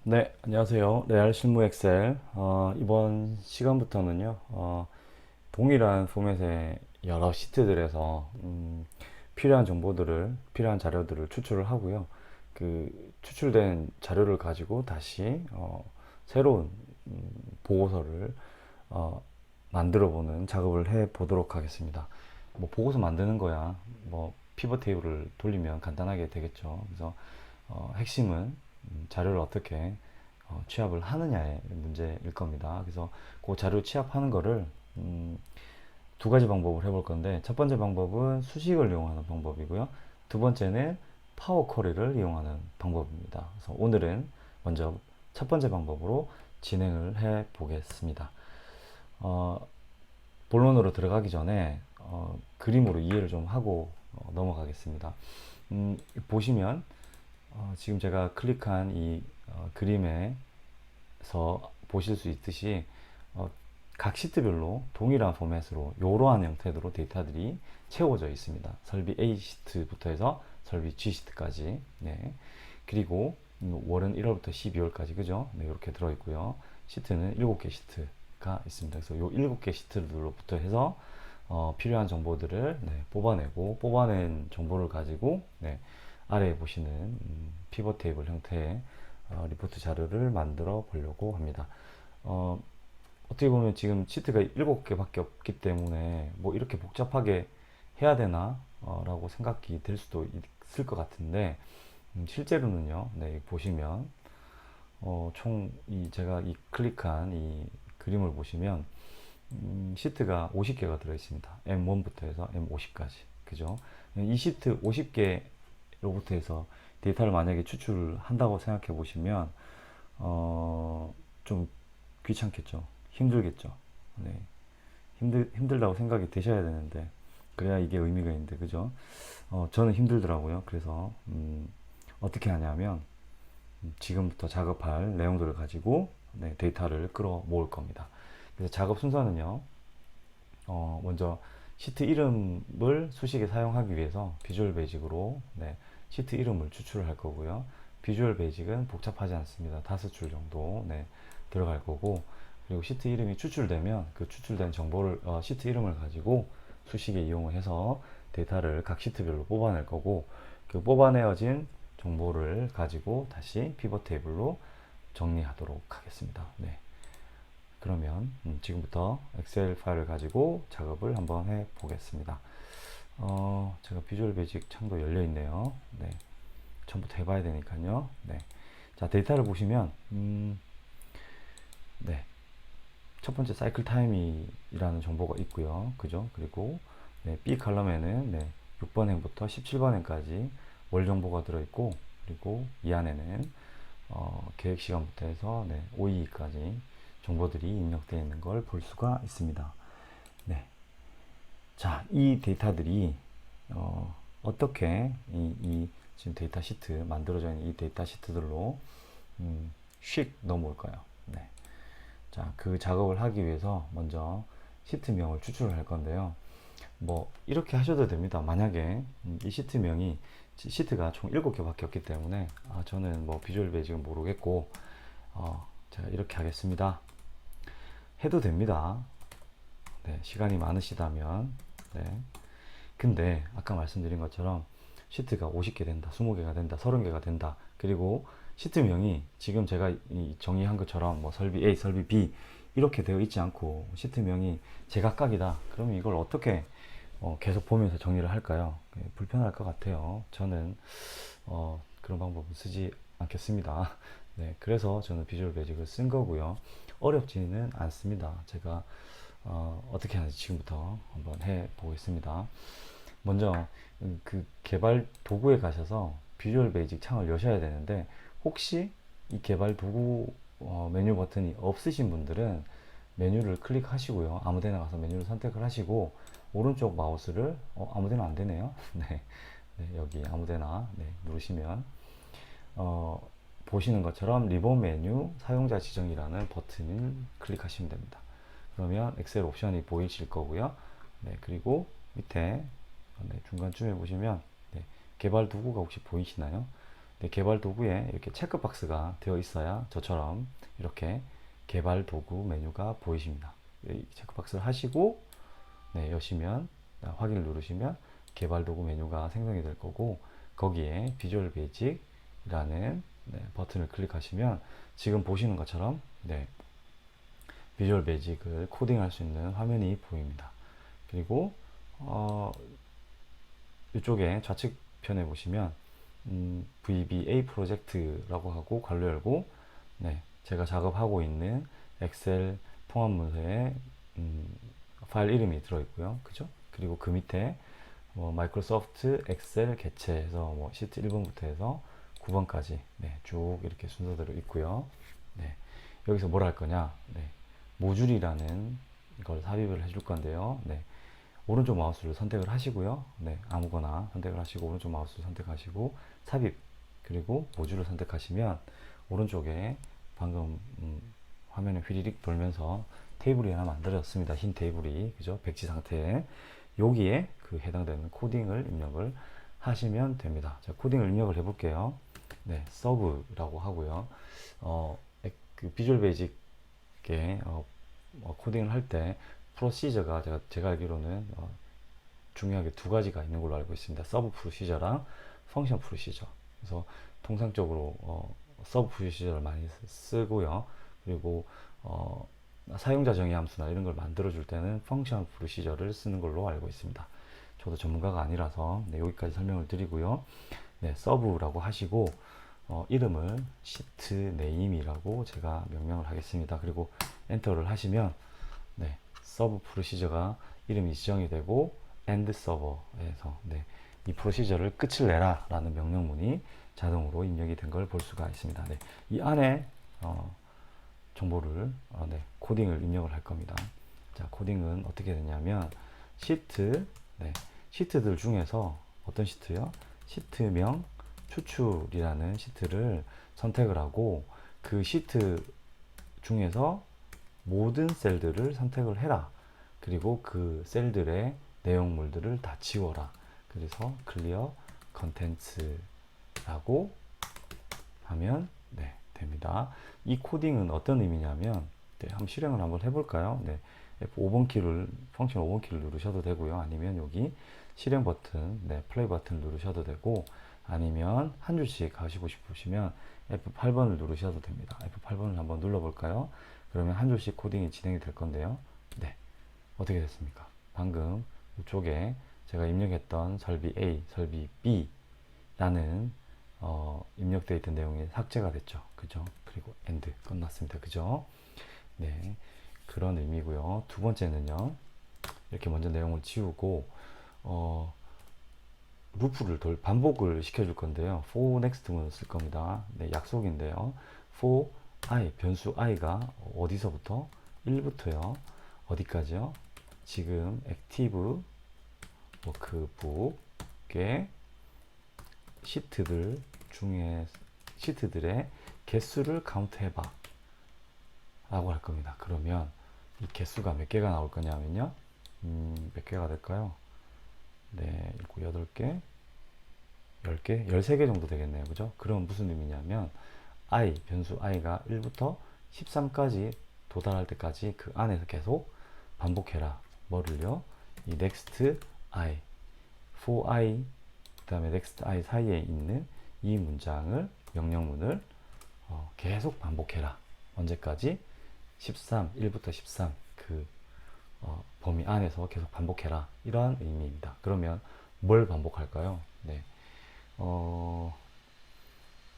네, 안녕하세요. 레알 실무 엑셀. 이번 시간부터는요, 동일한 포맷의 여러 시트들에서 필요한 정보들을, 필요한 자료들을 추출을 하고요. 그 추출된 자료를 가지고 다시 새로운 보고서를 어, 만들어 보는 작업을 해 보도록 하겠습니다. 뭐 보고서 만드는 거야, 뭐 피벗 테이블을 돌리면 간단하게 되겠죠. 그래서 핵심은 자료를 어떻게 취합을 하느냐의 문제일 겁니다. 그래서 그 자료 취합하는 거를 음, 두 가지 방법을 해볼 건데, 첫 번째 방법은 수식을 이용하는 방법이고요. 두 번째는 파워 쿼리를 이용하는 방법입니다. 그래서 오늘은 먼저 첫 번째 방법으로 진행을 해 보겠습니다. 어, 본론으로 들어가기 전에 그림으로 이해를 좀 하고 넘어가겠습니다. 보시면 지금 제가 클릭한 이 그림에서 보실 수 있듯이 어, 각 시트별로 동일한 포맷으로 이러한 형태로 데이터들이 채워져 있습니다. 설비 A 시트부터 해서 설비 G 시트까지. 네. 그리고 월은 1월부터 12월까지 그죠? 네, 이렇게 들어 있고요. 시트는 7개 시트가 있습니다. 그래서 이 7개 시트들로부터 해서 필요한 정보들을 네, 뽑아내고 뽑아낸 정보를 가지고 네, 아래에 보시는 피벗 테이블 형태의 리포트 자료를 만들어 보려고 합니다. 어, 어떻게 보면 지금 시트가 7개밖에 없기 때문에 뭐 이렇게 복잡하게 해야 되나? 라고 생각이 들 수도 있을 것 같은데 실제로는요. 네, 보시면 총 제가 이 클릭한 이 그림을 보시면 시트가 50개가 들어 있습니다. M1부터 해서 M50까지. 그죠? 이 시트 50개로부터 해서 데이터를 만약에 추출한다고 생각해 보시면 좀 귀찮겠죠. 힘들겠죠. 네. 힘들다고 생각이 되셔야 되는데 그래야 이게 의미가 있는데 그죠? 저는 힘들더라고요. 그래서 어떻게 하냐면 지금부터 작업할 내용들을 가지고 네, 데이터를 끌어 모을 겁니다. 그래서 작업 순서는요. 먼저 시트 이름을 수식에 사용하기 위해서 비주얼 베이직으로 네, 시트 이름을 추출을 할 거고요. 비주얼 베이직은 복잡하지 않습니다. 5줄 정도 네, 들어갈 거고, 그리고 시트 이름이 추출되면 그 추출된 정보를 시트 이름을 가지고 수식에 이용을 해서 데이터를 각 시트별로 뽑아낼 거고, 그 뽑아내어진 정보를 가지고 다시 피벗 테이블로 정리하도록 하겠습니다. 네. 그러면 지금부터 엑셀 파일을 가지고 작업을 한번 해 보겠습니다. 제가 비주얼 베이직 창도 열려 있네요. 네, 처음부터 해봐야 되니까요. 네, 자 데이터를 보시면 네, 첫 번째 사이클 타임이라는 정보가 있고요. 그죠? 그리고 네, B 칼럼에는 네, 6번 행부터 17번 행까지 월 정보가 들어있고, 그리고 이 안에는 계획 시간부터 해서 네, OEE까지 정보들이 입력되어 있는 걸 볼 수가 있습니다. 네. 자, 이 데이터들이 떻게 지금 데이터 시트 만들어져 있는 이 데이터 시트들로 휙 넘어올까요? 네. 자, 그 작업을 하기 위해서 먼저 시트명을 추출을 할 건데요. 뭐 이렇게 하셔도 됩니다. 만약에 이 시트명이 시트가 총 7개밖에 없기 때문에 저는 뭐 비주얼 베이직은 모르겠고 제가 이렇게 하겠습니다 해도 됩니다. 네, 시간이 많으시다면. 네. 근데 아까 말씀드린 것처럼 시트가 50개 된다, 20개가 된다, 30개가 된다. 그리고 시트명이 지금 제가 정의한 것처럼 뭐 설비 A, 설비 B 이렇게 되어 있지 않고 시트명이 제각각이다. 그러면 이걸 어떻게 계속 보면서 정리를 할까요? 불편할 것 같아요. 저는 그런 방법을 쓰지 않겠습니다. 네, 그래서 저는 비주얼 베이직을 쓴 거고요. 어렵지는 않습니다. 제가 떻게 하는지 지금부터 한번 해 보겠습니다. 먼저 그 개발 도구에 가셔서 비주얼 베이직 창을 여셔야 되는데, 혹시 이 개발 도구 메뉴 버튼이 없으신 분들은 메뉴를 클릭하시고요. 아무데나 가서 메뉴를 선택을 하시고 오른쪽 마우스를 아무데나 안 되네요. 네, 네, 여기 아무데나 네, 누르시면 어, 보시는 것처럼 리본 메뉴 사용자 지정이라는 버튼을 클릭하시면 됩니다. 그러면 엑셀 옵션이 보이실 거고요. 네, 그리고 밑에 네, 중간쯤에 보시면 네, 개발 도구가 혹시 보이시나요? 네, 개발 도구에 이렇게 체크박스가 되어 있어야 저처럼 이렇게 개발 도구 메뉴가 보이십니다. 이 체크박스를 하시고 네, 여시면 확인을 누르시면 개발 도구 메뉴가 생성이 될 거고 거기에 비주얼 베이직이라는 네, 버튼을 클릭하시면 지금 보시는 것처럼 네, 비주얼 베이직을 코딩할 수 있는 화면이 보입니다. 그리고 이쪽에 좌측편에 보시면 VBA 프로젝트라고 하고 괄호 열고 네, 제가 작업하고 있는 엑셀 통합 문서에 파일 이름이 들어있고요. 그죠? 그리고 그 밑에 마이크로소프트 엑셀 개체에서 시트 1번부터 해서 9번까지 네, 쭉 이렇게 순서대로 있고요. 네, 여기서 뭘 할 거냐? 네, 모듈이라는 걸 삽입을 해줄 건데요. 네, 오른쪽 마우스를 선택을 하시고요. 네, 아무거나 선택을 하시고 오른쪽 마우스를 선택하시고 삽입 그리고 모듈을 선택하시면 오른쪽에 방금 화면에 휘리릭 돌면서 테이블이 하나 만들어졌습니다. 흰 테이블이 그죠? 백지 상태에 여기에 그 해당되는 코딩을 입력을 하시면 됩니다. 자, 코딩을 입력을 해볼게요. 네, 서브라고 하고요. 그 비주얼 베이직에 코딩을 할 때 프로시저가 제가 알기로는 중요하게 두 가지가 있는 걸로 알고 있습니다. 서브 프로시저랑 펑션 프로시저. 그래서 통상적으로 서브 프로시저를 많이 쓰고요. 그리고 사용자 정의 함수나 이런 걸 만들어 줄 때는 펑션 프로시저를 쓰는 걸로 알고 있습니다. 저도 전문가가 아니라서 네, 여기까지 설명을 드리고요. 네, 서브라고 하시고 이름을 시트 네임이라고 제가 명명을 하겠습니다. 그리고 엔터를 하시면 네, 서브 프로시저가 이름이 지정이 되고 end 서버에서 네, 이 프로시저를 끝을 내라 라는 명령문이 자동으로 입력이 된 걸 볼 수가 있습니다. 네, 이 안에 정보를 네, 코딩을 입력을 할 겁니다. 자, 코딩은 어떻게 되냐면 시트 네, 시트들 중에서 어떤 시트요? 시트명 추출이라는 시트를 선택을 하고 그 시트 중에서 모든 셀들을 선택을 해라. 그리고 그 셀들의 내용물들을 다 지워라. 그래서 클리어 컨텐츠라고 하면 네, 됩니다. 이 코딩은 어떤 의미냐면 네, 한번 실행을 한번 해볼까요? 네, F5번 키를 펑션 5번 키를 누르셔도 되고요. 아니면 여기 실행 버튼, 네, 플레이 버튼을 누르셔도 되고 아니면 한 줄씩 하시고 싶으시면 F8번을 누르셔도 됩니다. F8번을 한번 눌러볼까요? 그러면 한 줄씩 코딩이 진행이 될 건데요. 네, 어떻게 됐습니까? 방금 이쪽에 제가 입력했던 설비 A, 설비 B라는 입력되어 있던 내용이 삭제가 됐죠. 그죠? 그리고 end 끝났습니다. 그죠? 네, 그런 의미고요. 두 번째는요. 이렇게 먼저 내용을 지우고 루프를 반복을 시켜줄 건데요. for next 문을 쓸 겁니다. 네, 약속인데요. for i, 변수 i가 어디서부터? 1부터요. 어디까지요? 지금 액티브 워크북의 시트들의 개수를 카운트 해봐 라고 할 겁니다. 그러면 이 개수가 몇 개가 나올 거냐면요. 몇 개가 될까요? 네, 7, 8개, 10개, 13개 정도 되겠네요. 그죠? 그럼 무슨 의미냐면 i, 변수 i가 1부터 13까지 도달할 때까지 그 안에서 계속 반복해라. 뭐를요? 이 next i, for i, 그 다음에 next i 사이에 있는 이 문장을, 명령문을 계속 반복해라. 언제까지? 13, 1부터 13, 그 범위 안에서 계속 반복해라. 이러한 의미입니다. 그러면 뭘 반복할까요? 네.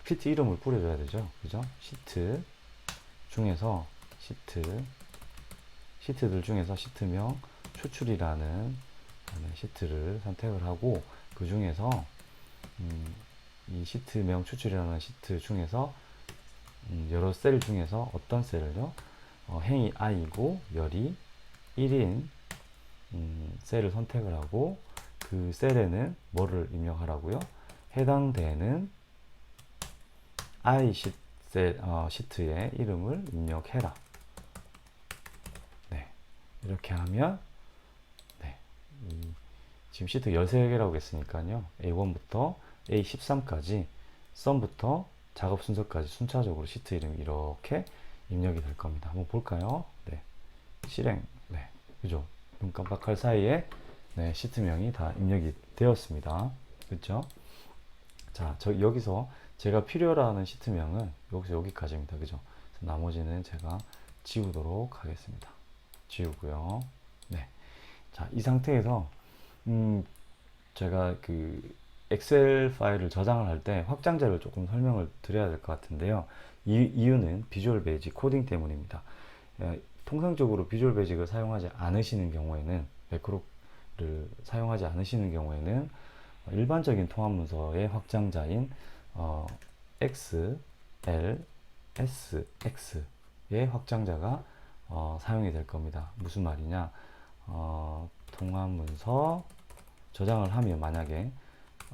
시트 이름을 뿌려줘야 되죠. 그죠? 시트들 중에서 시트명 추출이라는 시트를 선택을 하고 그 중에서 이 시트명 추출이라는 시트 중에서 여러 셀 중에서 어떤 셀을요? 행이 i고 열이 1인 셀을 선택을 하고 그 셀에는 뭐를 입력하라고요? 해당되는 i 시트의 이름을 입력해라. 네, 이렇게 하면 네, 지금 시트 13개라고 했으니까요. A1부터 A13까지 썸부터 작업 순서까지 순차적으로 시트 이름이 이렇게 입력이 될 겁니다. 한번 볼까요? 네. 실행. 네. 그죠? 눈 깜빡할 사이에 네, 시트명이 다 입력이 되었습니다. 그렇죠? 자, 여기서 제가 필요로 하는 시트명은 여기서 여기까지입니다. 그죠? 나머지는 제가 지우도록 하겠습니다. 지우고요. 네. 자, 이 상태에서 음, 제가 그 엑셀 파일을 저장을 할 때 확장자를 조금 설명을 드려야 될 것 같은데요. 이유는 비주얼 베이직 코딩 때문입니다. 통상적으로 비주얼 베이직을 사용하지 않으시는 경우에는 매크로를 사용하지 않으시는 경우에는 일반적인 통합 문서의 확장자인 X, L, S, X의 확장자가 사용이 될 겁니다. 무슨 말이냐? 통합 문서 저장을 하면 만약에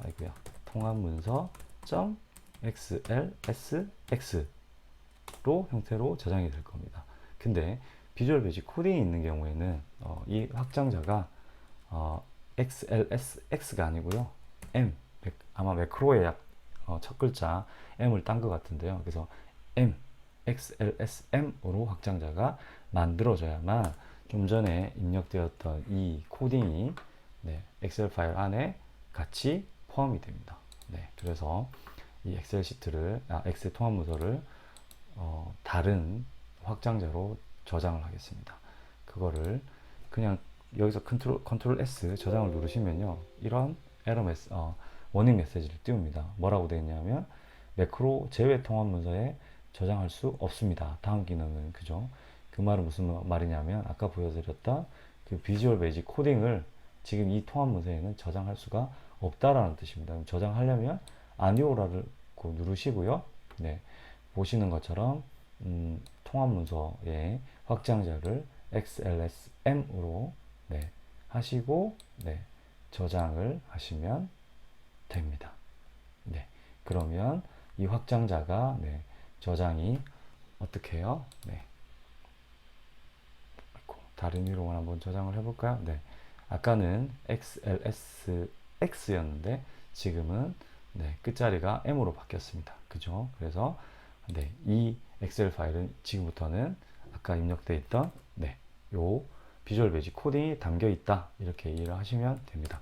아이고야 통합 문서 .xlsx로 형태로 저장이 될 겁니다. 근데 비주얼 베이직 코딩이 있는 경우에는 이 확장자가 xlsx가 아니고요 m 아마 매크로의 첫 글자 m을 딴 것 같은데요. 그래서 m xlsm으로 확장자가 만들어져야만 좀 전에 입력되었던 이 코딩이 네, 엑셀 파일 안에 같이 포함이 됩니다. 네, 그래서 이 엑셀 시트를, 엑셀 통합 문서를 다른 확장자로 저장을 하겠습니다. 그거를 그냥 여기서 컨트롤 S 저장을 누르시면요, 이런 워닝 메시지를 띄웁니다. 뭐라고 되어 있냐면 매크로 제외 통합 문서에 저장할 수 없습니다. 다음 기능은 그죠? 그 말은 무슨 말이냐면 아까 보여드렸던 그 비주얼 베이직 코딩을 지금 이 통합 문서에는 저장할 수가 없다라는 뜻입니다. 저장하려면 아니오라를 누르시고요. 네, 보시는 것처럼 통합 문서의 확장자를 XLSM으로 네, 하시고 네, 저장을 하시면 됩니다. 네, 그러면 이 확장자가 네, 저장이 어떻게 해요? 네, 다른 위로만 한번 저장을 해볼까요? 네, 아까는 XLSX였는데 지금은 네, 끝자리가 M으로 바뀌었습니다. 그죠? 그래서 네, 이 엑셀 파일은 지금부터는 아까 입력되어 있던 네, 요 비주얼 베이직 코딩이 담겨 있다. 이렇게 이해를 하시면 됩니다.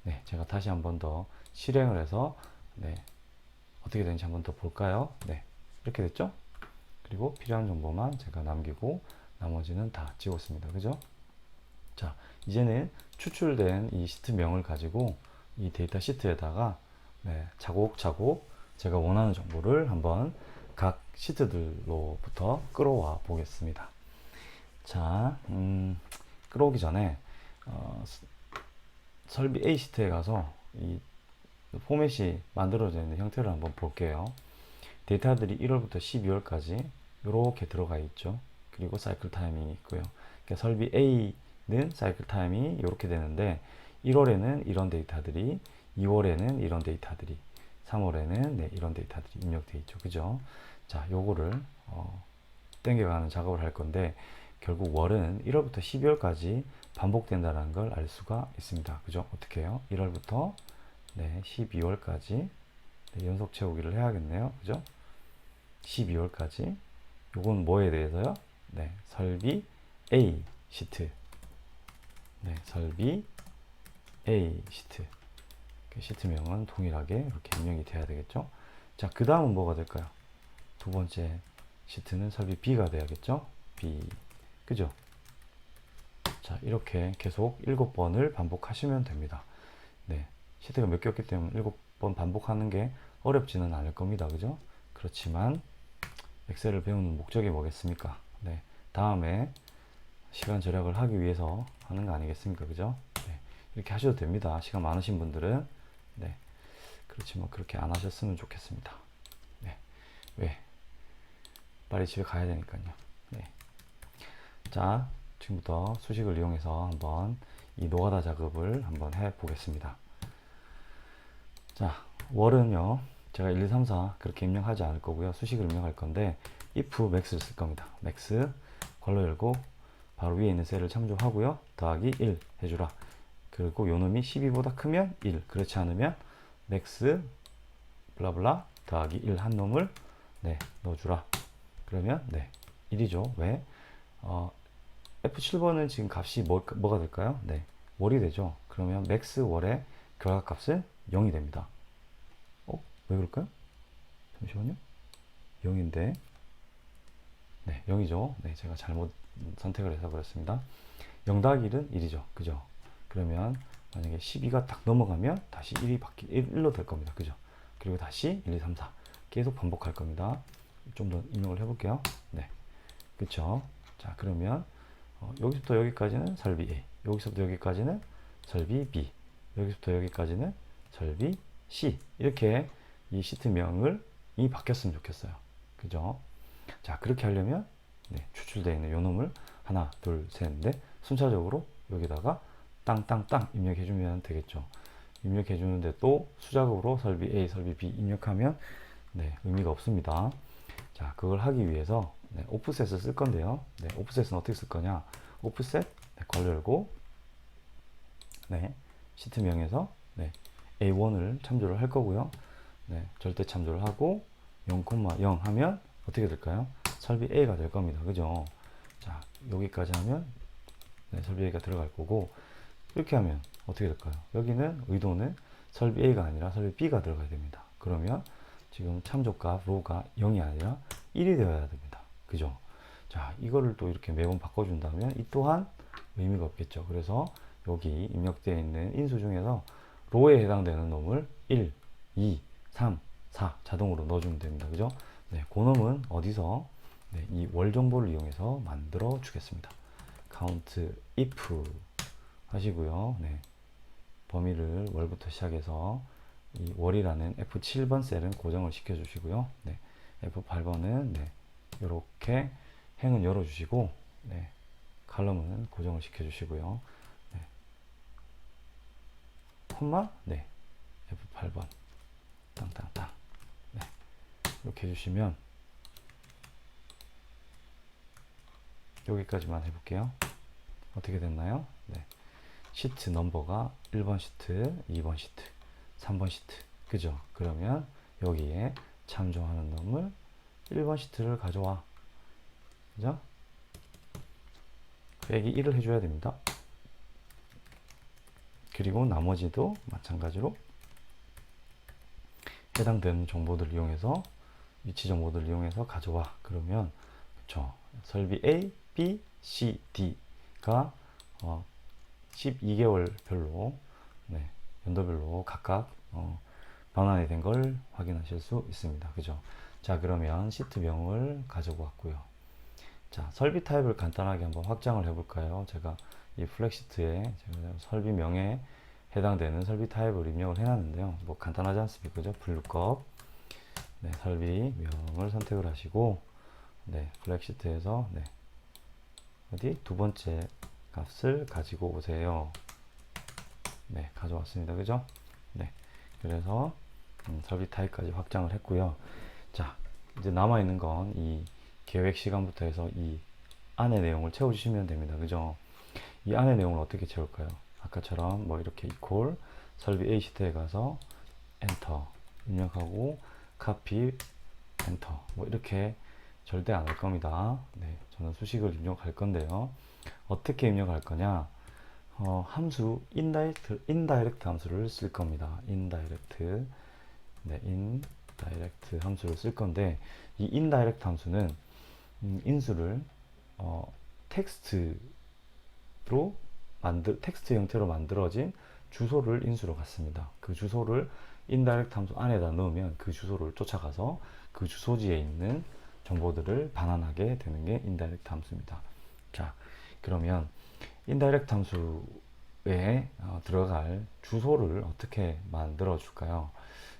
네, 제가 다시 한번 더 실행을 해서 네, 어떻게 되는지 한번 더 볼까요? 네, 이렇게 됐죠? 그리고 필요한 정보만 제가 남기고 나머지는 다 지웠습니다. 그죠? 자, 이제는 추출된 이 시트명을 가지고 이 데이터 시트에다가 네, 차곡차곡 제가 원하는 정보를 한번 각 시트들로부터 끌어와 보겠습니다. 자, 끌어오기 전에 설비 A 시트에 가서 이 포맷이 만들어져 있는 형태를 한번 볼게요. 데이터들이 1월부터 12월까지 이렇게 들어가 있죠. 그리고 사이클 타임이 있고요. 그러니까 설비 A는 사이클 타임이 이렇게 되는데 1월에는 이런 데이터들이, 2월에는 이런 데이터들이, 3월에는 네, 이런 데이터들이 입력되어 있죠. 그죠? 자, 요거를 땡겨가는 작업을 할 건데 결국 월은 1월부터 12월까지 반복된다는 걸 알 수가 있습니다. 그죠? 어떻게 해요? 1월부터 네, 12월까지 네, 연속 채우기를 해야겠네요. 그죠? 12월까지 요건 뭐에 대해서요? 네, 설비 A 시트. 네, 설비 A 시트. 그 시트명은 동일하게 이렇게 입력이 돼야 되겠죠? 자, 그 다음은 뭐가 될까요? 두 번째 시트는 설비 B가 돼야겠죠? B. 그죠? 자, 이렇게 계속 7번을 반복하시면 됩니다. 네. 시트가 몇 개였기 때문에 7번 반복하는 게 어렵지는 않을 겁니다. 그죠? 그렇지만 엑셀을 배우는 목적이 뭐겠습니까? 네. 다음에 시간 절약을 하기 위해서 하는 거 아니겠습니까? 그죠? 네. 이렇게 하셔도 됩니다. 시간 많으신 분들은. 네. 그렇지만 그렇게 안 하셨으면 좋겠습니다. 네. 왜? 빨리 집에 가야 되니까요. 네. 자, 지금부터 수식을 이용해서 한번 이 노가다 작업을 한번 해 보겠습니다. 자, 월은요, 제가 1, 2, 3, 4 그렇게 입력하지 않을 거고요. 수식을 입력할 건데, if max를 쓸 겁니다. max, 괄호 열고, 바로 위에 있는 셀을 참조하고요. 더하기 1 해주라. 그리고 요 놈이 12보다 크면 1, 그렇지 않으면 max, 블라블라, 더하기 1 한 놈을 네, 넣어주라. 그러면 네, 1이죠. 왜? F7번은 지금 값이 뭐가 될까요? 네, 월이 되죠. 그러면 맥스 월의 결과값은 0이 됩니다. 왜 그럴까요? 잠시만요. 0인데 네, 0이죠. 네, 제가 잘못 선택을 해서 그렇습니다. 0 더하기 1은 1이죠. 그죠? 그러면 만약에 12가 딱 넘어가면 다시 1로 될 겁니다. 그죠? 그리고 다시 1, 2, 3, 4 계속 반복할 겁니다. 좀 더 입력을 해볼게요. 네, 그쵸? 자, 그러면 여기서부터 여기까지는 설비 A, 여기서부터 여기까지는 설비 B, 여기서부터 여기까지는 설비 C. 이렇게 이 시트명을 이 바뀌었으면 좋겠어요. 그죠? 자, 그렇게 하려면 네, 추출되어 있는 요 놈을 하나, 둘, 셋, 넷 순차적으로 여기다가 땅땅땅 입력해주면 되겠죠. 입력해주는데 또 수작업으로 설비 A, 설비 B 입력하면 네, 의미가 없습니다. 자, 그걸 하기 위해서 네, 오프셋을 쓸 건데요. 네, 오프셋은 어떻게 쓸 거냐? 오프셋 네, 괄호 열고 네, 시트명에서 네, A1을 참조를 할 거고요. 네, 절대 참조를 하고 0,0 하면 어떻게 될까요? 설비 A가 될 겁니다. 그죠? 자, 여기까지 하면 네, 설비 A가 들어갈 거고 이렇게 하면 어떻게 될까요? 여기는 의도는 설비 A가 아니라 설비 B가 들어가야 됩니다. 그러면 지금 참조값 로가 0이 아니라 1이 되어야 됩니다. 그죠? 자, 이거를 또 이렇게 매번 바꿔준다면 이 또한 의미가 없겠죠. 그래서 여기 입력되어 있는 인수 중에서 로에 해당되는 놈을 1, 2, 3, 4 자동으로 넣어주면 됩니다. 그죠? 네, 그 놈은 어디서 네, 이 월 정보를 이용해서 만들어 주겠습니다. count if 하시고요. 네, 범위를 월부터 시작해서 이 월이라는 F7번 셀은 고정을 시켜 주시고요. 네, F8번은 네, 이렇게 행은 열어 주시고 네, 칼럼은 고정을 시켜 주시고요. 네, 콤마 네, F8번 땅땅땅 네, 이렇게 해주시면 여기까지만 해볼게요. 어떻게 됐나요? 네, 시트 넘버가 1번 시트, 2번 시트, 3번 시트. 그죠? 그러면 여기에 참조하는 놈을 1번 시트를 가져와. 그죠? 빼기 1을 해줘야 됩니다. 그리고 나머지도 마찬가지로 해당되는 정보들을 이용해서 위치 정보들을 이용해서 가져와. 그러면 그쵸? 설비 A, B, C, D가 12개월 별로 네, 연도별로 각각 변환이 된 걸 확인하실 수 있습니다. 그죠? 자, 그러면 시트명을 가지고 왔고요. 자, 설비 타입을 간단하게 한번 확장을 해볼까요? 제가 이 플렉시트에 제가 설비명에 해당되는 설비 타입을 입력을 해놨는데요. 뭐 간단하지 않습니까? 그죠? 블루컵 네, 설비명을 선택을 하시고 네, 플렉시트에서 네, 어디 두 번째 값을 가지고 오세요. 네, 가져왔습니다. 그죠? 네, 그래서 설비 타입까지 확장을 했고요. 자, 이제 남아있는 건 이 계획 시간부터 해서 이 안의 내용을 채워주시면 됩니다. 그죠? 이 안의 내용을 어떻게 채울까요? 아까처럼 뭐 이렇게 이퀄 설비 A 시트에 가서 엔터 입력하고 카피 엔터 뭐 이렇게 절대 안 할 겁니다. 네, 저는 수식을 입력할 건데요. 어떻게 입력할 거냐? 함수 인다이렉트 함수를 쓸 겁니다. 인다이렉트 네, 인다이렉트 함수를 쓸 건데 이 인다이렉트 함수는 인수를 텍스트 형태로 만들어진 주소를 인수로 갖습니다. 그 주소를 인다이렉트 함수 안에다 넣으면 그 주소를 쫓아가서 그 주소지에 있는 정보들을 반환하게 되는 게 인다이렉트 함수입니다. 자, 그러면 인다이렉트 함수에 들어갈 주소를 어떻게 만들어 줄까요?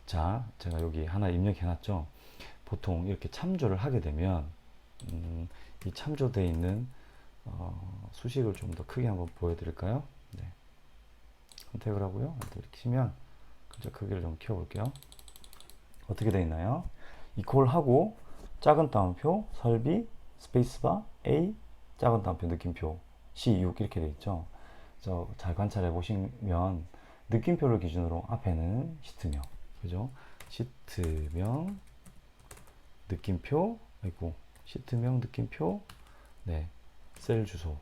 자, 제가 여기 하나 입력해 놨죠. 보통 이렇게 참조를 하게 되면 이 참조되어 있는 수식을 좀 더 크게 한번 보여드릴까요? 네. 선택을 하고요. 이렇게 치면 글자 크기를 좀 키워볼게요. 어떻게 되어 있나요? 이퀄 하고 작은 따옴표 설비 스페이스바 A 작은 따옴표 느낌표 C6 이렇게 되어 있죠. 그래서 잘 관찰해 보시면 느낌표를 기준으로 앞에는 시트명, 그죠? 시트명 느낌표, 아이고, 시트명 느낌표, 네, 셀 주소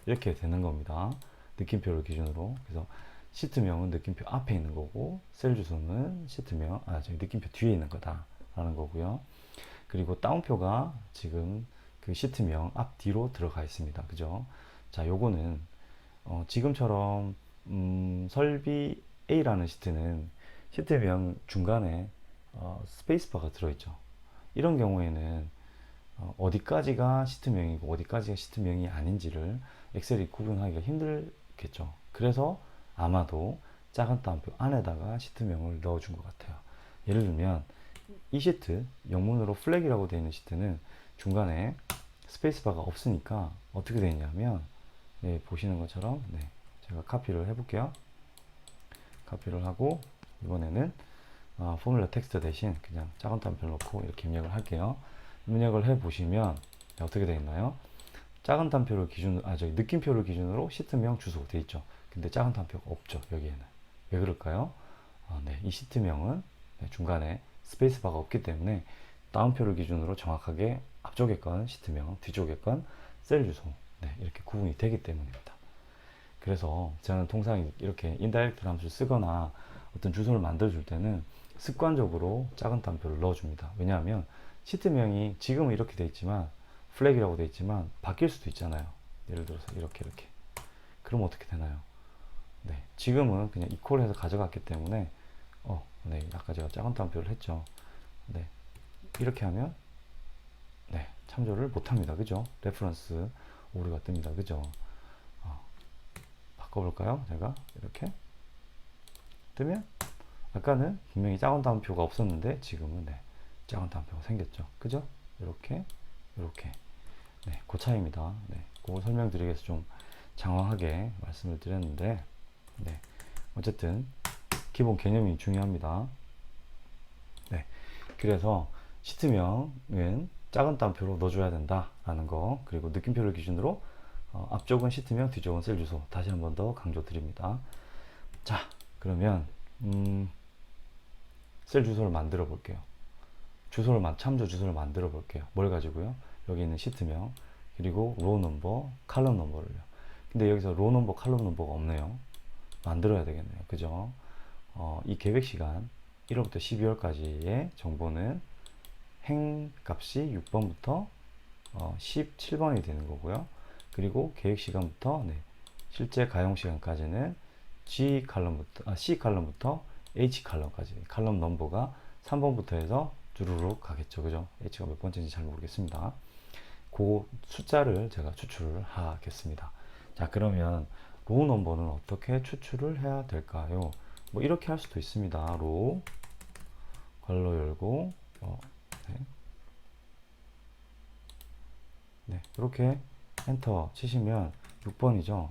이렇게 되는 겁니다. 느낌표를 기준으로. 그래서 시트명은 느낌표 앞에 있는 거고 셀 주소는 시트명 저기 느낌표 뒤에 있는 거다라는 거고요. 그리고 다운표가 지금 그 시트명 앞뒤로 들어가 있습니다. 그죠? 자, 요거는 지금처럼 설비 A라는 시트는 시트명 중간에 스페이스바가 들어있죠. 이런 경우에는 어디까지가 시트명이고 어디까지가 시트명이 아닌지를 엑셀이 구분하기가 힘들겠죠. 그래서 아마도 작은 따옴표 안에다가 시트명을 넣어준 것 같아요. 예를 들면 이 시트, 영문으로 플렉이라고 되어 있는 시트는 중간에 스페이스바가 없으니까 어떻게 되냐면 네, 보시는 것처럼 네, 제가 카피를 해볼게요. 카피를 하고 이번에는 포뮬러 텍스트 대신 그냥 작은 따옴표를 넣고 이렇게 입력을 할게요. 입력을 해 보시면 어떻게 되어 있나요? 작은 따옴표를 기준으로 저기 느낌표를 기준으로 시트명 주소 되어 있죠. 근데 작은 따옴표가 없죠. 여기에는 왜 그럴까요? 네, 이 시트명은 네, 중간에 스페이스바가 없기 때문에 따옴표를 기준으로 정확하게 앞쪽에 건 시트명, 뒤쪽에 건 셀 주소 네, 이렇게 구분이 되기 때문입니다. 그래서 저는 통상 이렇게 인다이렉트 함수를 쓰거나 어떤 주소를 만들어 줄 때는 습관적으로 작은 따옴표를 넣어 줍니다. 왜냐하면 시트명이 지금은 이렇게 돼 있지만 플래그라고 돼 있지만 바뀔 수도 있잖아요. 예를 들어서 이렇게 그럼 어떻게 되나요? 네, 지금은 그냥 이퀄해서 가져갔기 때문에 네, 아까 제가 작은 따옴표를 했죠. 네, 이렇게 하면 네, 참조를 못합니다. 그죠? 레퍼런스 오류가 뜹니다. 그죠? 바꿔볼까요? 제가 이렇게 뜨면 아까는 분명히 작은 따옴표가 없었는데 지금은 네, 작은 따옴표가 생겼죠. 그죠? 이렇게 네, 그 차이입니다. 네, 그거 설명드리기 위해서 좀 장황하게 말씀을 드렸는데 네, 어쨌든 기본 개념이 중요합니다. 네, 그래서 시트명은 작은 따옴표로 넣어줘야 된다라는 거, 그리고 느낌표를 기준으로 앞쪽은 시트명, 뒤쪽은 셀 주소 다시 한 번 더 강조드립니다. 자, 그러면 셀 주소를 만들어 볼게요. 참조 주소를 만들어 볼게요. 뭘 가지고요? 여기 있는 시트명, 그리고 로우 넘버, 칼럼 넘버를요. 근데 여기서 로우 넘버, 칼럼 넘버가 없네요. 만들어야 되겠네요. 그죠? 이 계획 시간 1월부터 12월까지의 정보는 행 값이 6번부터 17번이 되는 거고요. 그리고 계획 시간부터 네, 실제 가용 시간까지는 C 칼럼부터 H 칼럼까지 칼럼 넘버가 3번부터 해서 주르륵 가겠죠. 그죠? H가 몇 번째인지 잘 모르겠습니다. 그 숫자를 제가 추출을 하겠습니다. 자, 그러면 로우 넘버는 어떻게 추출을 해야 될까요? 뭐 이렇게 할 수도 있습니다. 로우 괄호 열고 네. 네, 이렇게 엔터 치시면 6번이죠.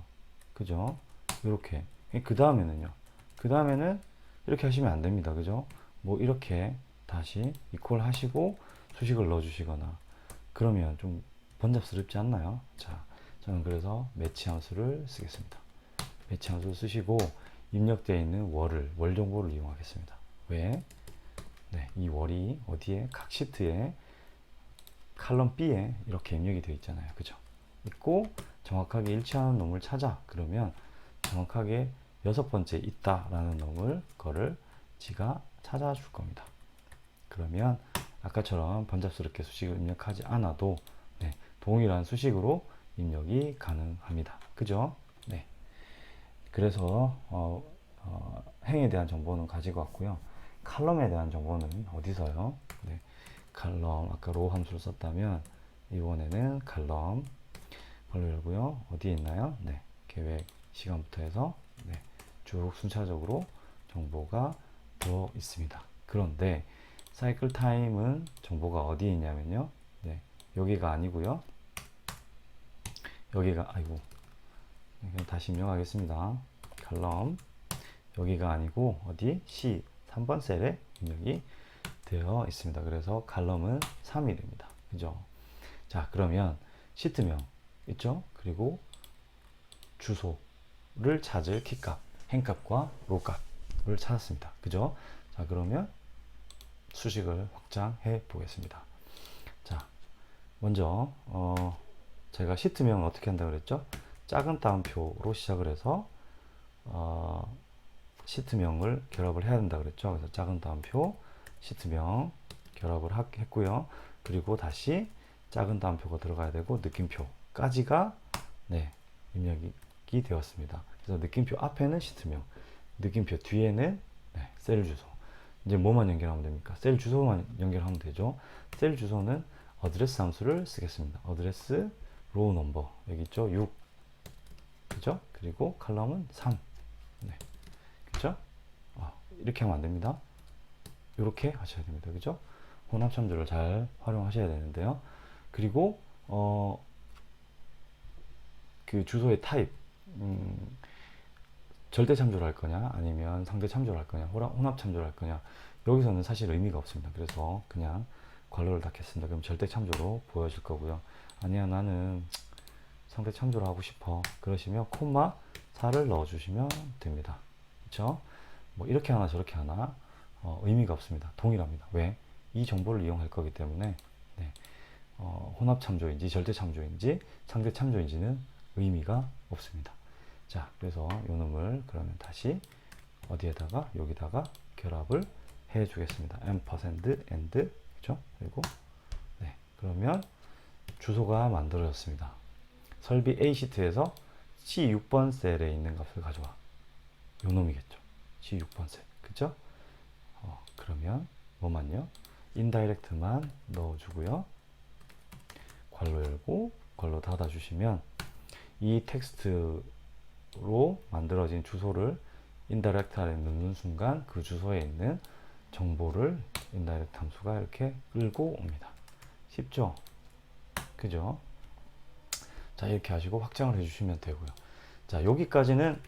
그죠? 이렇게. 그 다음에는 이렇게 하시면 안 됩니다. 그죠? 뭐 이렇게 다시 이퀄 하시고 수식을 넣어 주시거나 그러면 좀 번잡스럽지 않나요? 자, 저는 그래서 매치 함수를 쓰겠습니다. 매치 함수를 쓰시고 입력되어 있는 월 정보를 이용하겠습니다. 왜? 네, 이 월이 어디에? 각 시트에 칼럼 B에 이렇게 입력이 되어 있잖아요. 그죠? 있고 정확하게 일치하는 놈을 찾아. 그러면 정확하게 6번째 있다라는 놈을 거를 지가 찾아줄 겁니다. 그러면 아까처럼 번잡스럽게 수식을 입력하지 않아도 네, 동일한 수식으로 입력이 가능합니다. 그죠? 네. 그래서 행에 대한 정보는 가지고 왔고요. 칼럼에 대한 정보는 어디서요? 네. 칼럼 아까 로우 함수를 썼다면 이번에는 칼럼 걸로 열고요. 어디에 있나요? 네. 계획 시간부터 해서 네. 쭉 순차적으로 정보가 들어 있습니다. 그런데 사이클 타임은 정보가 어디에 있냐면요. 네. 여기가 아니고요. 여기가 다시 입력하겠습니다. 칼럼 여기가 아니고 어디? C 3번 셀에 입력이 되어 있습니다. 그래서 칼럼은 3이 됩니다. 그죠? 자, 그러면 시트명 있죠? 그리고 주소를 찾을 키값, 행값과 로값을 찾았습니다. 그죠? 자, 그러면 수식을 확장해 보겠습니다. 자, 먼저 제가 시트명을 어떻게 한다고 그랬죠? 작은 따옴표로 시작을 해서 시트명을 결합을 해야 된다 그랬죠. 그래서 작은 따옴표 시트명 결합을 했고요. 그리고 다시 작은 따옴표가 들어가야 되고 느낌표까지가 네, 입력이 되었습니다. 그래서 느낌표 앞에는 시트명, 느낌표 뒤에는 네, 셀 주소. 이제 뭐만 연결하면 됩니까? 셀 주소만 연결하면 되죠. 셀 주소는 어드레스 함수를 쓰겠습니다. 어드레스 로우 넘버 여기 있죠? 6. 그죠? 그리고 칼럼은 3. 네. 그죠? 이렇게 하면 안 됩니다. 이렇게 하셔야 됩니다. 그죠? 혼합 참조를 잘 활용하셔야 되는데요. 그리고 그 주소의 타입 절대 참조를 할 거냐 아니면 상대 참조를 할 거냐 혼합 참조를 할 거냐 여기서는 사실 의미가 없습니다. 그래서 그냥 괄호를 닫겠습니다. 그럼 절대 참조로 보여줄 거고요. 아니야 나는 상대 참조를 하고 싶어 그러시면 콤마 4를 넣어 주시면 됩니다. 그렇죠? 뭐 이렇게 하나 저렇게 하나 의미가 없습니다. 동일합니다. 왜? 이 정보를 이용할 거기 때문에 네. 혼합 참조인지 절대 참조인지 상대 참조인지는 의미가 없습니다. 자, 그래서 요 놈을 그러면 다시 어디에다가 여기다가 결합을 해 주겠습니다. ampersand and 그죠? 그리고 네, 그러면 주소가 만들어졌습니다. 설비 A 시트에서 C6번 셀에 있는 값을 가져와. 요 놈이겠죠. C6번 셀. 그죠? 그러면 뭐만요? 인다이렉트만 넣어주고요. 괄호 열고 괄호 닫아주시면 이 텍스트로 만들어진 주소를 인다이렉트 아래 넣는 순간 그 주소에 있는 정보를 인다이렉트 함수가 이렇게 끌고 옵니다. 쉽죠? 그죠? 자, 이렇게 하시고 확장을 해주시면 되고요. 자, 여기까지는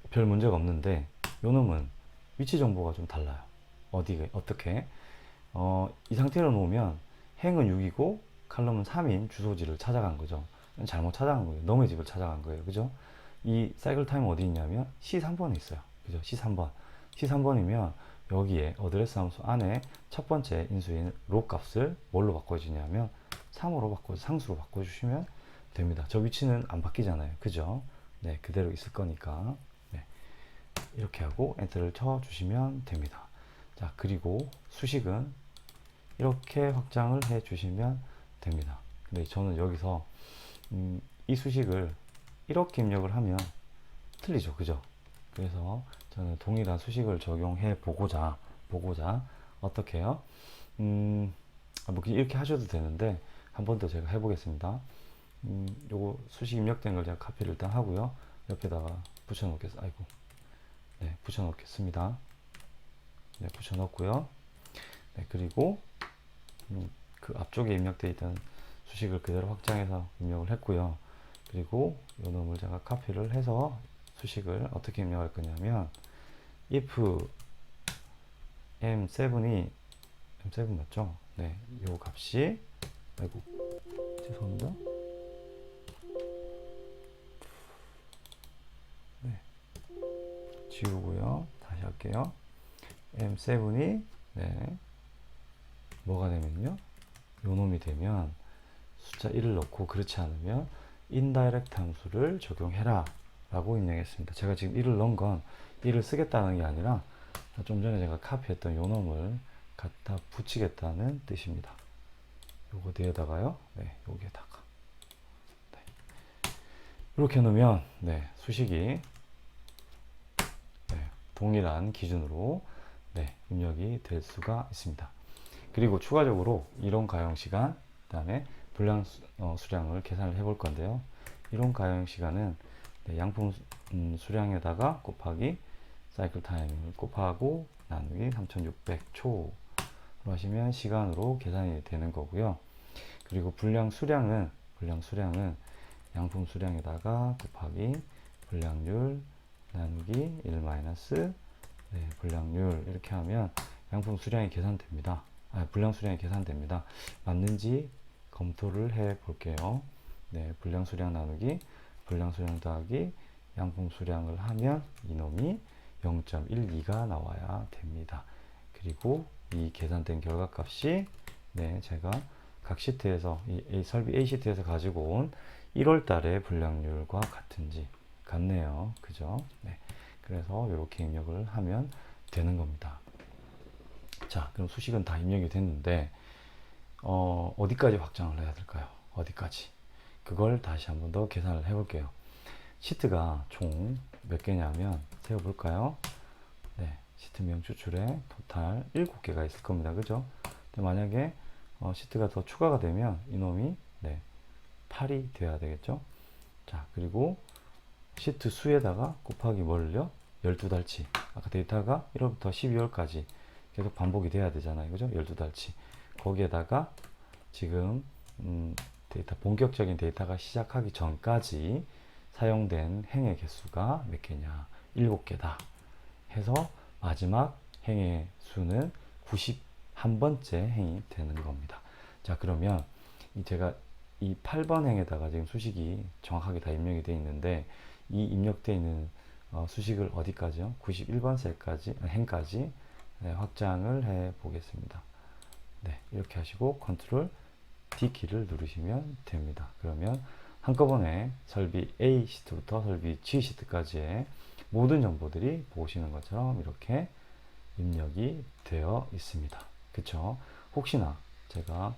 별 문제가 없는데 요 놈은 위치 정보가 좀 달라요. 어떻게? 이 상태로 놓으면 행은 6이고 칼럼은 3인 주소지를 찾아간 거죠. 잘못 찾아간 거예요. 너의 집을 찾아간 거예요. 그죠? 이 사이클 타임 어디 있냐면 C3번에 있어요. 그죠? C3번. C3번이면 여기에 어드레스 함수 안에 첫 번째 인수인 로 값을 뭘로 바꿔주냐면 3으로 상수로 바꿔주시면 됩니다. 저 위치는 안 바뀌잖아요. 그죠? 네, 그대로 있을 거니까. 네, 이렇게 하고 엔터를 쳐 주시면 됩니다. 자, 그리고 수식은 이렇게 확장을 해 주시면 됩니다. 근데 저는 여기서 이 수식을 이렇게 입력을 하면 틀리죠. 그죠? 그래서 저는 동일한 수식을 적용해 보고자 어떻게 해요? 뭐 이렇게 하셔도 되는데 한 번 더 제가 해보겠습니다. 요거 수식 입력된 걸 제가 카피를 일단 하고요. 옆에다가 붙여 놓겠습니다. 네, 붙여 놓고요. 네, 그리고 그 앞쪽에 입력되어 있던 수식을 그대로 확장해서 입력을 했고요. 그리고 요 놈을 제가 카피를 해서 수식을 어떻게 입력할 거냐면 if m7 맞죠? 네, 요 값이 아이고 죄송합니다. 네, 지우고요. 다시 할게요. m7이 네, 뭐가 되면요? 요 놈이 되면 숫자 1을 넣고 그렇지 않으면 인다이렉트 함수를 적용해라 라고 입력했습니다. 제가 지금 1을 넣은 건 1을 쓰겠다는 게 아니라 좀 전에 제가 카피했던 요 놈을 갖다 붙이겠다는 뜻입니다. 요거 뒤에다가요. 네, 여기에다가 네. 이렇게 넣으면 네, 수식이 네, 동일한 기준으로 네, 입력이 될 수가 있습니다. 그리고 추가적으로 이론 가용 시간, 그 다음에 분량 수량을 계산을 해 볼 건데요. 이론 가용 시간은 네, 양품 수량에다가 곱하기 사이클 타임을 곱하고 나누기 3600초로 하시면 시간으로 계산이 되는 거고요. 그리고 분량 수량은 양품 수량에다가 곱하기 분량률 나누기 1 마이너스 네, 분량률 이렇게 하면 양품 수량이 계산됩니다. 분량 수량이 계산됩니다. 맞는지 검토를 해 볼게요. 네, 분량 수량 나누기 분량 수량 더하기 양품 수량을 하면 이놈이 0.12가 나와야 됩니다. 그리고 이 계산된 결과값이 네, 제가 각 시트에서 설비 A 시트에서 가지고 온 1월 달의 불량률과 같은지 같네요. 그죠? 네. 그래서 이렇게 입력을 하면 되는 겁니다. 자, 그럼 수식은 다 입력이 됐는데 어디까지 확장을 해야 될까요? 어디까지? 그걸 다시 한번 더 계산을 해 볼게요. 시트가 총 몇 개냐면 세어볼까요? 네, 시트명 추출에 토탈 7개가 있을 겁니다. 그죠? 근데 만약에 시트가 더 추가가 되면 이놈이 네, 8이 돼야 되겠죠? 자, 그리고 시트 수에다가 곱하기 뭘요? 12달치. 아까 데이터가 1월부터 12월까지 계속 반복이 돼야 되잖아요. 그죠? 12달치. 거기에다가 지금 데이터 본격적인 데이터가 시작하기 전까지 사용된 행의 개수가 몇 개냐? 7개다. 해서 마지막 행의 수는 91번째 행이 되는 겁니다. 자, 그러면 제가 이 8번 행에다가 지금 수식이 정확하게 다 입력이 되어 있는데 이 입력되어 있는 수식을 어디까지요? 91번 셀까지, 행까지 네, 확장을 해 보겠습니다. 네, 이렇게 하시고 컨트롤 D 키를 누르시면 됩니다. 그러면 한꺼번에 설비 A 시트부터 설비 G 시트까지의 모든 정보들이 보시는 것처럼 이렇게 입력이 되어 있습니다. 그쵸? 혹시나 제가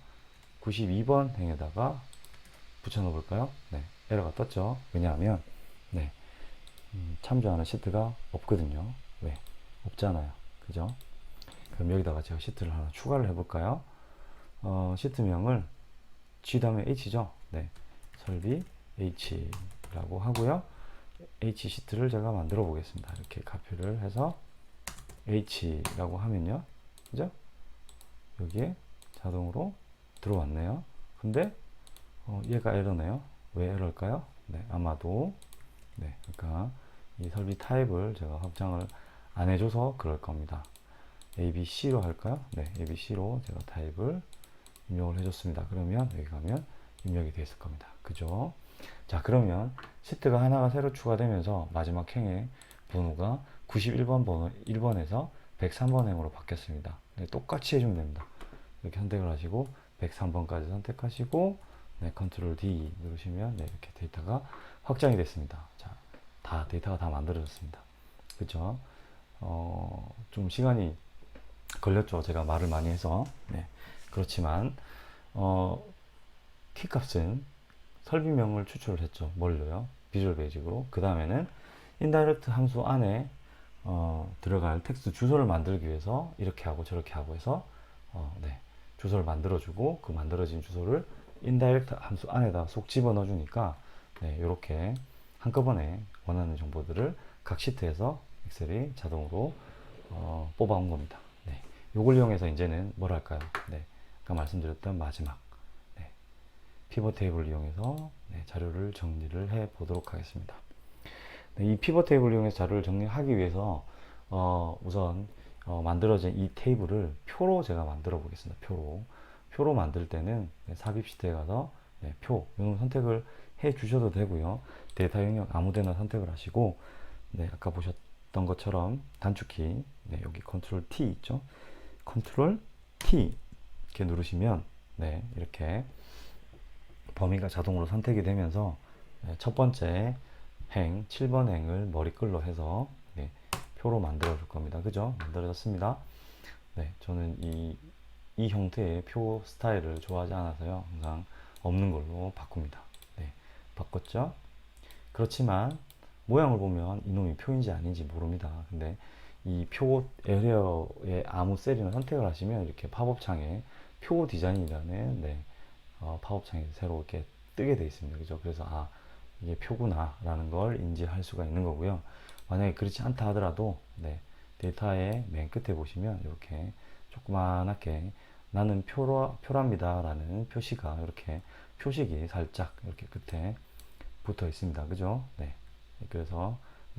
92번 행에다가 붙여 넣어 볼까요? 네, 에러가 떴죠. 왜냐하면 네, 참조하는 시트가 없거든요. 왜? 없잖아요. 그죠? 그럼 여기다가 제가 시트를 하나 추가를 해볼까요? 시트명을 G 다음에 H죠. 네, 설비 H라고 하고요. H 시트를 제가 만들어 보겠습니다. 이렇게 카피를 해서 H라고 하면요. 그죠? 여기에 자동으로 들어왔네요. 근데 얘가 에러네요. 왜 에러일까요? 네, 아마도 네, 그러니까 이 설비 타입을 제가 확장을 안 해줘서 그럴 겁니다. ABC로 할까요? 네, ABC로 제가 타입을 입력을 해줬습니다. 그러면 여기 가면 입력이 되어 있을 겁니다. 그죠? 자, 그러면 시트가 하나가 새로 추가되면서 마지막 행의 번호가 91번 번호 1번에서 103번 행으로 바뀌었습니다. 네, 똑같이 해주면 됩니다. 이렇게 선택을 하시고 103번까지 선택하시고 네, 컨트롤 D 누르시면 네, 이렇게 데이터가 확장이 됐습니다. 자, 다 데이터가 다 만들어졌습니다. 그죠? 좀 시간이 걸렸죠. 제가 말을 많이 해서. 네. 그렇지만 키값은 설비명을 추출을 했죠. 뭘로요? 비주얼 베이직으로. 그 다음에는 인다이렉트 함수 안에 들어갈 텍스트 주소를 만들기 위해서 이렇게 하고 저렇게 하고 해서 네, 주소를 만들어주고 그 만들어진 주소를 인다이렉트 함수 안에다 쏙 집어넣어 주니까 네, 이렇게 한꺼번에 원하는 정보들을 각 시트에서 엑셀이 자동으로 뽑아온 겁니다. 네, 요걸 이용해서 이제는 뭘 할까요? 네, 아까 말씀드렸던 마지막 네, 피벗 테이블을 이용해서 네, 자료를 정리를 해 보도록 하겠습니다. 네, 이 피벗 테이블을 이용해서 자료를 정리하기 위해서 우선 만들어진 이 테이블을 표로 제가 만들어 보겠습니다. 표로 만들 때는 네, 삽입 시트에 가서 네, 표 이런 선택을 해 주셔도 되고요. 데이터 영역 아무데나 선택을 하시고 네, 아까 보셨던 것처럼 단축키 네, 여기 컨트롤 T 있죠. 컨트롤 T 이렇게 누르시면 네, 이렇게 범위가 자동으로 선택이 되면서 네, 첫 번째 행 7번 행을 머리글로 해서 네, 표로 만들어 줄 겁니다. 그죠? 만들어졌습니다. 네, 저는 이 형태의 표 스타일을 좋아하지 않아서요. 항상 없는 걸로 바꿉니다. 네, 바꿨죠? 그렇지만 모양을 보면 이놈이 표인지 아닌지 모릅니다. 근데 이 표 에리어의 아무 셀이나 선택을 하시면 이렇게 팝업 창에 표 디자인이라는 네, 팝업 창이 새로 이렇게 뜨게 되어 있습니다. 그죠? 그래서 이게 표구나 라는 걸 인지할 수가 있는 거고요. 만약에 그렇지 않다 하더라도 네, 데이터의 맨 끝에 보시면 이렇게 조그만하게 나는 표랍니다 라는 표시가 이렇게 표식이 살짝 이렇게 끝에 붙어 있습니다. 그죠? 네. 그래서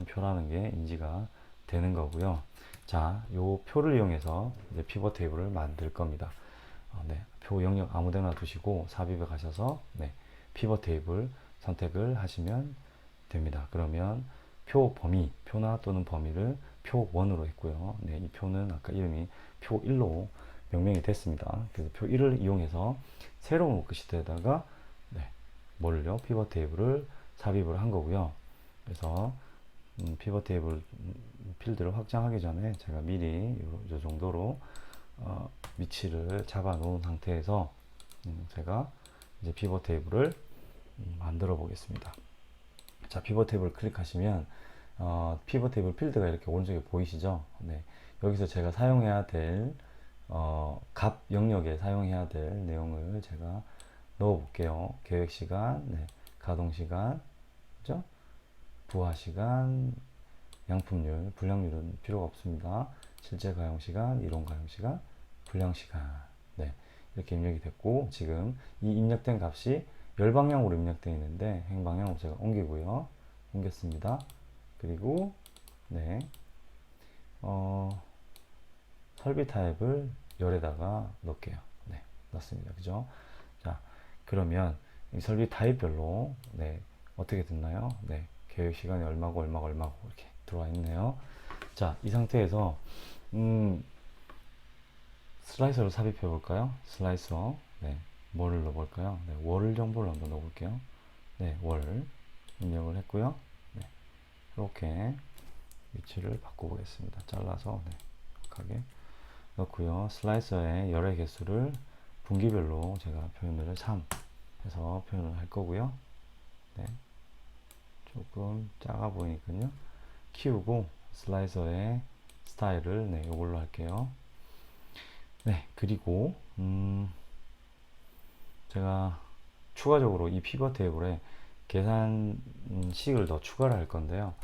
표라는 게 인지가 되는 거고요. 자, 요 표를 이용해서 이제 피벗 테이블을 만들 겁니다. 네. 표 영역 아무데나 두시고 삽입에 가셔서 네. 피벗 테이블 선택을 하시면 됩니다. 그러면 표 범위, 표나 또는 범위를 표 1으로 했고요. 네, 이 표는 아까 이름이 표 1로 명명이 됐습니다. 그래서 표 1을 이용해서 새로운 워크시트에다가 네, 뭐를요? 피벗 테이블을 삽입을 한 거고요. 그래서 피벗 테이블 필드를 확장하기 전에 제가 미리 이 정도로 위치를 잡아 놓은 상태에서 제가 이제 피벗 테이블을 만들어 보겠습니다. 자, 피벗 테이블 클릭하시면 피벗 테이블 필드가 이렇게 오른쪽에 보이시죠? 네, 여기서 제가 사용해야 될 값 영역에 사용해야 될 내용을 제가 넣어 볼게요. 계획 시간, 네, 가동 시간, 그죠? 부하 시간, 양품률, 불량률은 필요가 없습니다. 실제 가용 시간, 이론 가용 시간, 불량 시간. 네, 이렇게 입력이 됐고, 지금 이 입력된 값이 열방향으로 입력되어 있는데 행방향으로 제가 옮기고요. 옮겼습니다. 그리고 네, 설비 타입을 열에다가 넣을게요. 네, 넣습니다. 그죠? 자, 그러면 이 설비 타입별로 네, 어떻게 됐나요? 네, 계획 시간이 얼마고 얼마고 얼마고 이렇게 들어와 있네요. 자, 이 상태에서 슬라이서를 삽입해 볼까요? 슬라이서. 네, 뭐를 넣어 볼까요? 네, 월 정보를 한번 넣어 볼게요. 네, 월 입력을 했고요. 네, 이렇게 위치를 바꿔 보겠습니다. 잘라서 네, 정확하게 넣고요. 슬라이서의 열의 개수를 분기별로 제가 표현을 3 해서 표현을 할 거고요. 네, 조금 작아 보이니까요. 키우고 슬라이서의 스타일을 네, 이걸로 할게요. 네, 그리고 제가 추가적으로 이 피벗 테이블에 계산식을 더 추가를 할 건데요.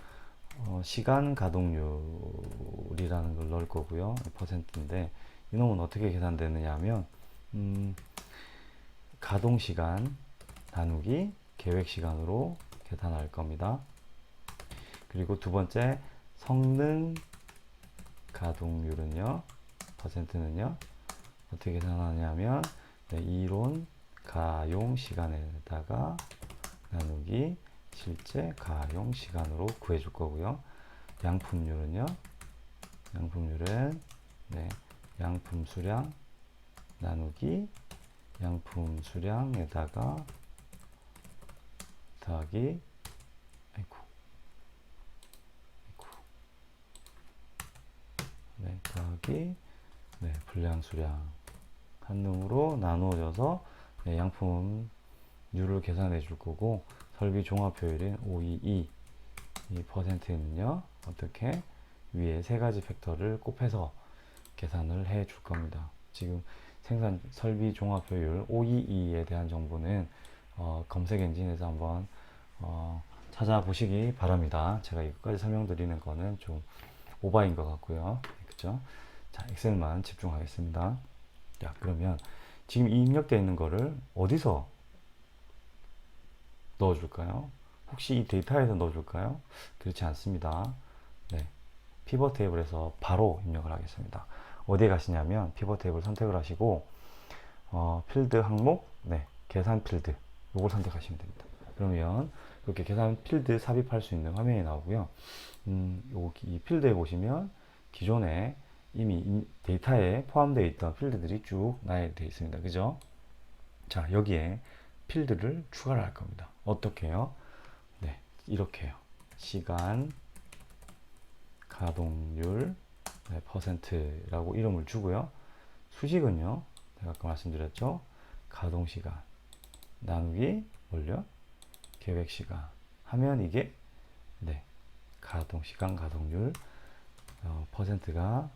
시간 가동률이라는 걸 넣을 거고요. 퍼센트인데 이놈은 어떻게 계산되느냐 하면 가동 시간 나누기 계획 시간으로 계산할 겁니다. 그리고 두 번째 성능 가동률은요, 퍼센트는요 어떻게 계산하냐면 네, 이론 가용 시간에다가 나누기 실제 가용 시간으로 구해 줄 거고요. 양품률은요, 양품률은 네, 양품 수량 나누기 양품 수량에다가 더하기 아이고 네, 더하기 네, 분량 수량 한 놈으로 나누어져서 네, 양품률을 계산해 줄 거고, 설비 종합 효율인 522 이 퍼센트는요 어떻게 위에 세 가지 팩터를 곱해서 계산을 해 줄 겁니다. 지금 생산 설비 종합 효율 522에 대한 정보는 검색 엔진에서 한번 찾아보시기 바랍니다. 제가 이것까지 설명드리는 거는 좀 오바인 것 같고요. 그죠? 자, 엑셀만 집중하겠습니다. 자, 그러면 지금 이 입력되어 있는 거를 어디서 넣어줄까요? 혹시 이 데이터에서 넣어줄까요? 그렇지 않습니다. 네, 피벗 테이블에서 바로 입력을 하겠습니다. 어디에 가시냐면 피벗 테이블 선택을 하시고 필드 항목, 네, 계산 필드 요걸 선택하시면 됩니다. 그러면 이렇게 계산 필드 삽입할 수 있는 화면이 나오고요. 여기 이 필드에 보시면 기존에 이미 데이터에 포함되어 있던 필드들이 쭉 나열되어 있습니다. 그죠? 자, 여기에 필드를 추가를 할 겁니다. 어떻게 해요? 네, 이렇게요. 시간, 가동률, 네, 퍼센트라고 이름을 주고요. 수식은요, 제가 아까 말씀드렸죠. 가동 시간 나누기 뭘요? 계획 시간 하면 이게 네, 가동 시간, 가동률, 퍼센트가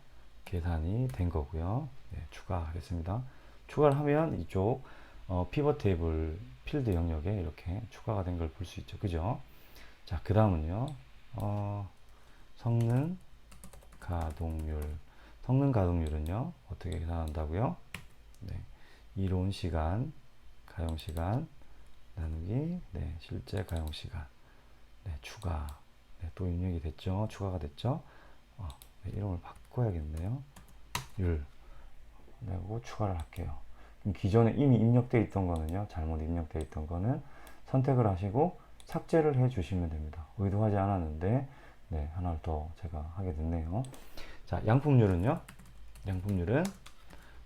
계산이 된 거고요. 네, 추가하겠습니다. 추가를 하면 이쪽 피벗 테이블 필드 영역에 이렇게 추가가 된 걸 볼 수 있죠. 그죠? 자, 그 다음은요. 성능 가동률. 성능 가동률은요. 어떻게 계산한다고요? 네, 이론 시간, 가용 시간 나누기 네, 실제 가용 시간. 네, 추가. 네, 또 입력이 됐죠. 추가가 됐죠. 네, 이름을 바꿔야겠네요. 율. 그리고 추가를 할게요. 기존에 이미 입력되어 있던 거는요, 잘못 입력되어 있던 거는 선택을 하시고 삭제를 해 주시면 됩니다. 의도하지 않았는데 네, 하나를 더 제가 하게 됐네요. 자, 양품률은요, 양품률은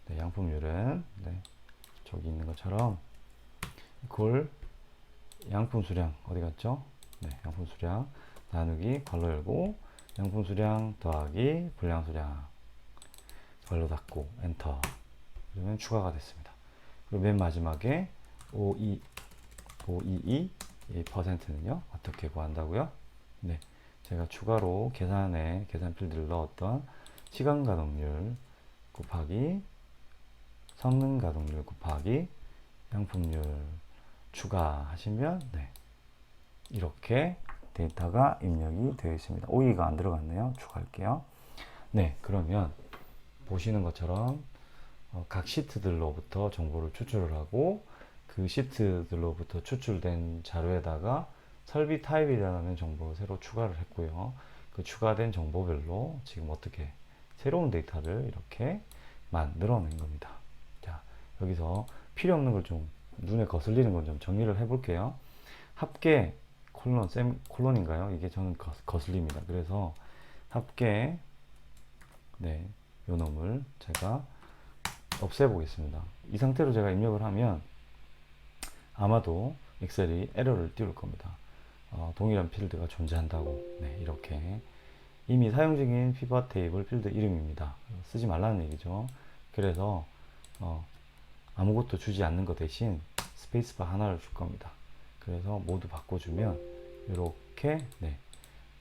네, 양품률은 네, 저기 있는 것처럼 이퀄 양품 수량 어디 갔죠? 네, 양품 수량 나누기 괄호 열고 양품 수량 더하기 분량 수량 괄호 닫고 엔터. 그러면 추가가 됐습니다. 그리고 맨 마지막에 522%는요 어떻게 구한다고요? 네, 제가 추가로 계산 필드를 넣었던 시간 가동률 곱하기 성능 가동률 곱하기 양품률 추가하시면 네, 이렇게 데이터가 입력이 되어 있습니다. 오이가 안 들어갔네요. 추가할게요. 네, 그러면 보시는 것처럼 각 시트들로부터 정보를 추출을 하고 그 시트들로부터 추출된 자료에다가 설비 타입이라는 정보를 새로 추가를 했고요. 그 추가된 정보별로 지금 어떻게 새로운 데이터를 이렇게 만들어낸 겁니다. 자, 여기서 필요 없는 걸 좀 눈에 거슬리는 걸 좀 정리를 해볼게요. 합계 콜론인가요? 이게 저는 거슬립니다. 그래서 합계 네, 요 놈을 제가 없애보겠습니다. 이 상태로 제가 입력을 하면 아마도 엑셀이 에러를 띄울 겁니다. 동일한 필드가 존재한다고. 네, 이렇게 이미 사용 중인 피벗 테이블 필드 이름입니다. 쓰지 말라는 얘기죠. 그래서 아무것도 주지 않는 것 대신 스페이스바 하나를 줄 겁니다. 그래서 모두 바꿔주면 이렇게 네,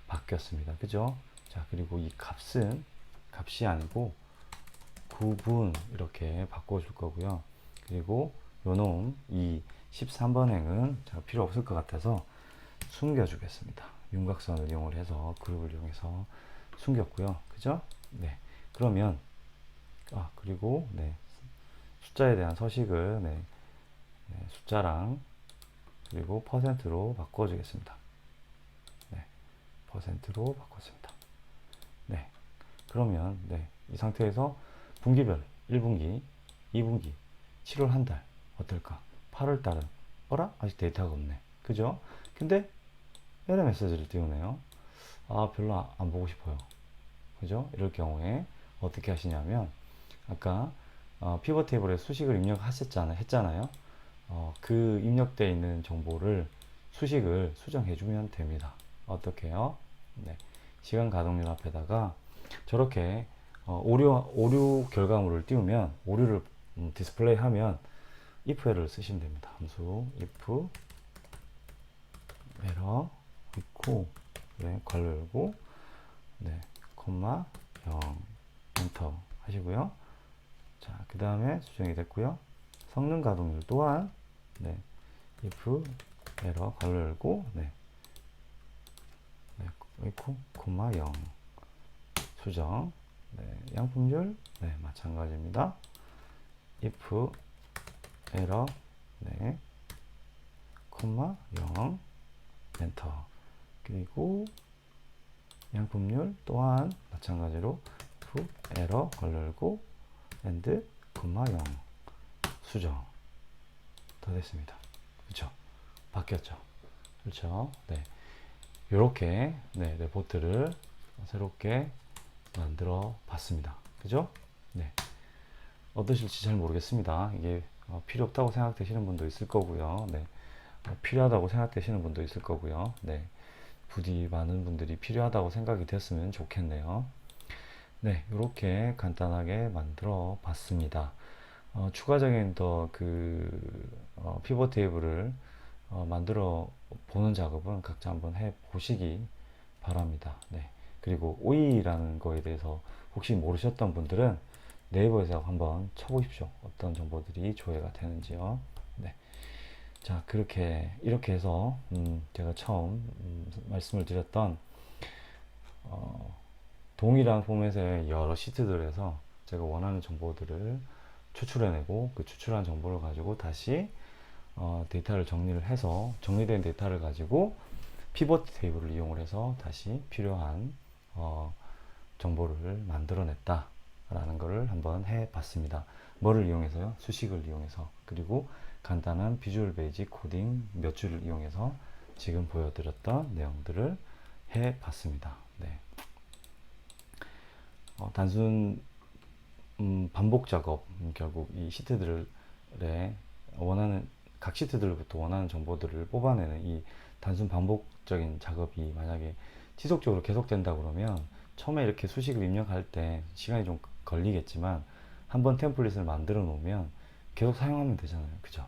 바뀌었습니다. 그죠? 자, 그리고 이 값은 값이 아니고 구분 이렇게 바꿔줄 거고요. 그리고 요놈 이 13번 행은 제가 필요 없을 것 같아서 숨겨주겠습니다. 윤곽선을 이용을 해서 그룹을 이용해서 숨겼고요. 그죠? 네. 그러면 그리고 네, 숫자에 대한 서식을 네, 숫자랑 그리고 퍼센트로 바꿔주겠습니다. 네, 퍼센트로 바꿨습니다. 네. 그러면 네, 이 상태에서 분기별 1분기, 2분기, 7월 한 달 어떨까? 8월 달은 어라? 아직 데이터가 없네. 그죠? 근데 에러 메시지를 띄우네요. 별로 안 보고 싶어요. 그죠? 이럴 경우에 어떻게 하시냐면 아까 피벗 테이블에 수식을 했잖아요. 그 입력되어 있는 정보를 수식을 수정해 주면 됩니다. 어떻게 해요? 네. 시간 가동률 앞에다가 저렇게 오류 결과물을 띄우면 오류를 디스플레이 하면 if 에러를 쓰시면 됩니다. 함수 if 에러 있고 네, 괄호 열고 네, 콤마 0 엔터 하시고요. 자, 그 다음에 수정이 됐고요. 성능 가동률 또한 네, if 에러 괄호 열고 네, 있고 콤마 0 수정. 네, 양품률 네, 마찬가지입니다. if 에러 네, 콤마 0 엔터. 그리고 양품률 또한 마찬가지로 if 에러 걸고 and 콤마 0 수정. 더 됐습니다. 그렇죠? 바뀌었죠? 그렇죠? 네. 이렇게 네, 레포트를 새롭게 만들어 봤습니다. 그죠? 네. 어떠실지 잘 모르겠습니다. 이게 필요 없다고 생각되시는 분도 있을 거고요. 네. 필요하다고 생각되시는 분도 있을 거고요. 네. 부디 많은 분들이 필요하다고 생각이 됐으면 좋겠네요. 네, 이렇게 간단하게 만들어 봤습니다. 추가적인 더 피벗 테이블을 만들어 보는 작업은 각자 한번 해 보시기 바랍니다. 네. 그리고 오이라는 거에 대해서 혹시 모르셨던 분들은 네이버에서 한번 쳐보십시오. 어떤 정보들이 조회가 되는지요. 네. 자, 이렇게 해서 제가 처음 말씀을 드렸던 동일한 포맷의 여러 시트들에서 제가 원하는 정보들을 추출해내고 그 추출한 정보를 가지고 다시 데이터를 정리를 해서 정리된 데이터를 가지고 피벗 테이블을 이용을 해서 다시 필요한 정보를 만들어냈다 라는 것을 한번 해봤습니다. 뭐를 이용해서요? 수식을 이용해서. 그리고 간단한 비주얼 베이직 코딩 몇 줄을 이용해서 지금 보여드렸던 내용들을 해봤습니다. 네. 단순 반복 작업, 결국 이 시트들의 원하는, 각 시트들부터 원하는 정보들을 뽑아내는 이 단순 반복적인 작업이 만약에 지속적으로 계속된다 그러면 처음에 이렇게 수식을 입력할 때 시간이 좀 걸리겠지만 한번 템플릿을 만들어 놓으면 계속 사용하면 되잖아요. 그죠?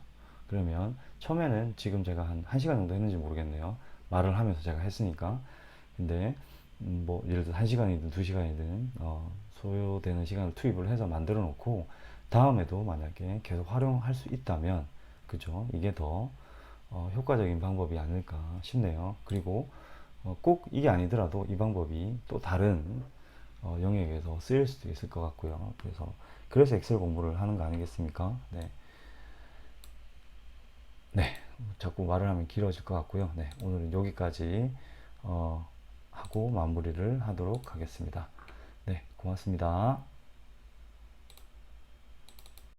그러면 처음에는 지금 제가 한 1시간 정도 했는지 모르겠네요. 말을 하면서 제가 했으니까. 근데 뭐 예를 들어 1시간이든 2시간이든 소요되는 시간을 투입을 해서 만들어 놓고 다음에도 만약에 계속 활용할 수 있다면 그죠? 이게 더 효과적인 방법이 아닐까 싶네요. 그리고 꼭 이게 아니더라도 이 방법이 또 다른 영역에서 쓰일 수도 있을 것 같고요. 그래서 엑셀 공부를 하는 거 아니겠습니까? 네. 네. 자꾸 말을 하면 길어질 것 같고요. 네. 오늘은 여기까지 하고 마무리를 하도록 하겠습니다. 네. 고맙습니다.